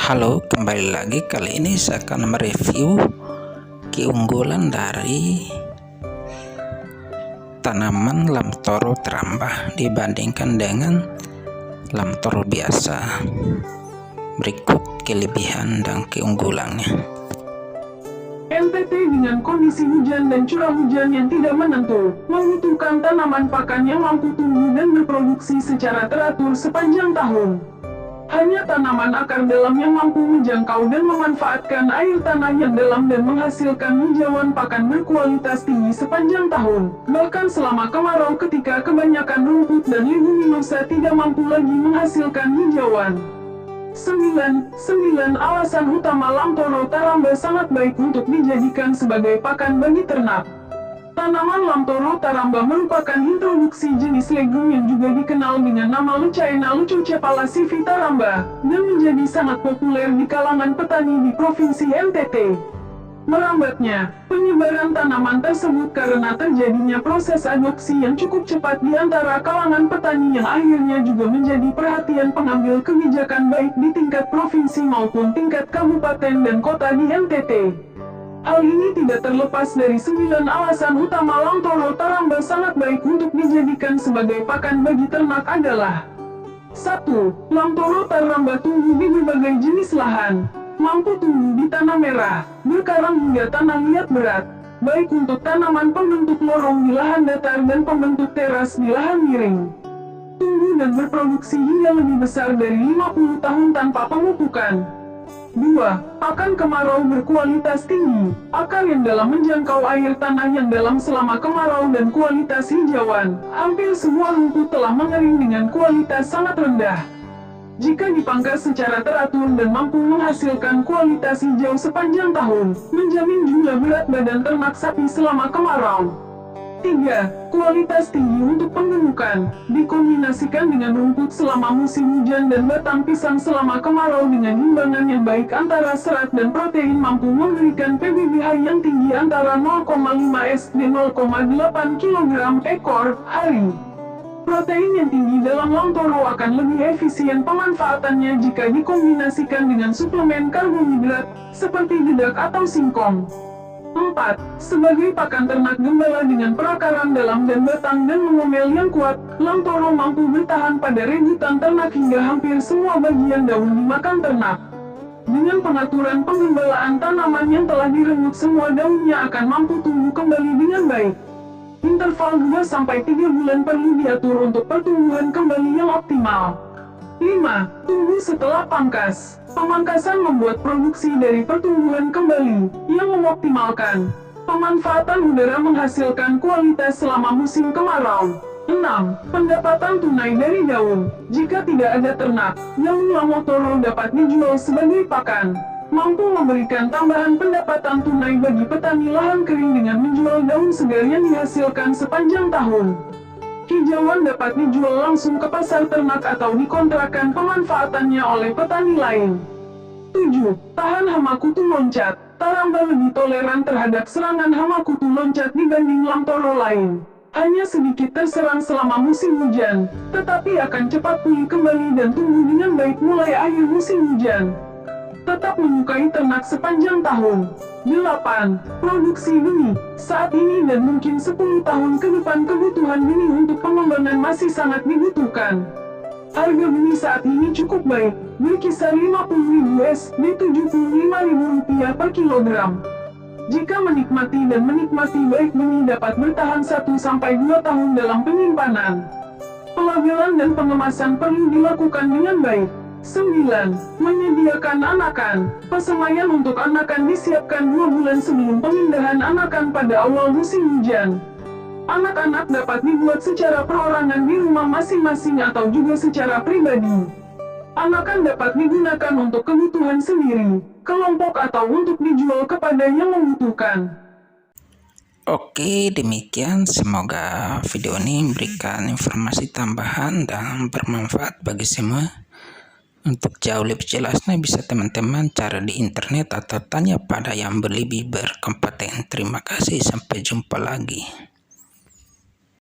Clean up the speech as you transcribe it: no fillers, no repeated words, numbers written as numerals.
Halo, kembali lagi. Kali ini saya akan mereview keunggulan dari tanaman lamtoro terambah dibandingkan dengan lamtoro biasa. Berikut kelebihan dan keunggulannya. NTT dengan kondisi hujan dan curah hujan yang tidak menentu, membutuhkan tanaman pakan yang mampu tumbuh dan berproduksi secara teratur sepanjang tahun. Hanya tanaman akar dalam yang mampu menjangkau dan memanfaatkan air tanah yang dalam dan menghasilkan hijauan pakan berkualitas tinggi sepanjang tahun. Bahkan selama kemarau ketika kebanyakan rumput dan leguminosa tidak mampu lagi menghasilkan hijauan. 9 alasan utama lamtoro taramba sangat baik untuk dijadikan sebagai pakan bagi ternak. Tanaman lamtoro taramba merupakan introduksi jenis legum yang juga dikenal dengan nama Leucaena leucocephala taramba, dan menjadi sangat populer di kalangan petani di Provinsi NTT. Merambatnya, penyebaran tanaman tersebut karena terjadinya proses adopsi yang cukup cepat di antara kalangan petani yang akhirnya juga menjadi perhatian pengambil kebijakan baik di tingkat provinsi maupun tingkat kabupaten dan kota di NTT. Hal ini tidak terlepas dari 9 alasan utama lamtoro taramba sangat baik untuk dijadikan sebagai pakan bagi ternak adalah: 1. Lamtoro taramba tumbuh di berbagai jenis lahan. Mampu tumbuh di tanah merah, berkarang hingga tanah liat berat, baik untuk tanaman pembentuk lorong di lahan datar dan pembentuk teras di lahan miring. Tumbuh dan berproduksi hingga lebih besar dari 50 tahun tanpa pemupukan. 2. Pakan kemarau berkualitas tinggi, akar yang dalam menjangkau air tanah yang dalam selama kemarau dan kualitas hijauan. Hampir semua rumput telah mengering dengan kualitas sangat rendah. Jika dipangkas secara teratur dan mampu menghasilkan kualitas hijau sepanjang tahun, menjamin jumlah berat badan ternak sapi selama kemarau. 3. Kualitas tinggi untuk penggemukan, dikombinasikan dengan rumput selama musim hujan dan batang pisang selama kemarau dengan imbangan yang baik antara serat dan protein mampu memberikan PBBH yang tinggi antara 0,5 SD 0,8 kg ekor hari. Protein yang tinggi dalam lamtoro akan lebih efisien pemanfaatannya jika dikombinasikan dengan suplemen karbohidrat, seperti dedak atau singkong. 4. Sebagai pakan ternak gembala dengan perakaran dalam dan batang dan mengomel yang kuat, lamtoro mampu bertahan pada rebutan ternak hingga hampir semua bagian daun dimakan ternak. Dengan pengaturan penggembalaan tanaman yang telah direnggut, semua daunnya akan mampu tumbuh kembali dengan baik. Interval 2-3 bulan perlu diatur untuk pertumbuhan kembali yang optimal. 5. Tumbuh setelah pangkas. Pemangkasan membuat produksi dari pertumbuhan kembali yang mengoptimalkan pemanfaatan udara menghasilkan kualitas selama musim kemarau. 6. Pendapatan tunai dari daun. Jika tidak ada ternak, daun lamtoro dapat dijual sebagai pakan, mampu memberikan tambahan pendapatan tunai bagi petani lahan kering dengan menjual daun segar yang dihasilkan sepanjang tahun. Hijauan dapat dijual langsung ke pasar ternak atau dikontrakkan pemanfaatannya oleh petani lain. 7. Tahan hama kutu loncat. Taramba lebih toleran terhadap serangan hama kutu loncat dibanding lamtoro lain. Hanya sedikit terserang selama musim hujan, tetapi akan cepat pulih kembali dan tumbuh dengan baik mulai akhir musim hujan. Tetap menyukai ternak sepanjang tahun. 8. Produksi benih. Saat ini dan mungkin 10 tahun ke depan kebutuhan benih untuk pengembangan masih sangat dibutuhkan. Harga benih saat ini cukup baik, berkisar Rp50.000 SD Rp75.000 per kilogram. Jika menikmati baik benih dapat bertahan 1-2 tahun dalam penyimpanan. Pelabelan dan pengemasan perlu dilakukan dengan baik. 9. Menyediakan anakan. Pesemaian untuk anakan disiapkan 2 bulan sebelum pemindahan anakan pada awal musim hujan. Anak-anak dapat dibuat secara perorangan di rumah masing-masing atau juga secara pribadi. Anakan dapat digunakan untuk kebutuhan sendiri, kelompok atau untuk dijual kepada yang membutuhkan. Oke, demikian. Semoga video ini memberikan informasi tambahan dan bermanfaat bagi semua. Untuk jauh lebih jelasnya bisa teman-teman cari di internet atau tanya pada yang lebih berkompeten. Terima kasih, sampai jumpa lagi.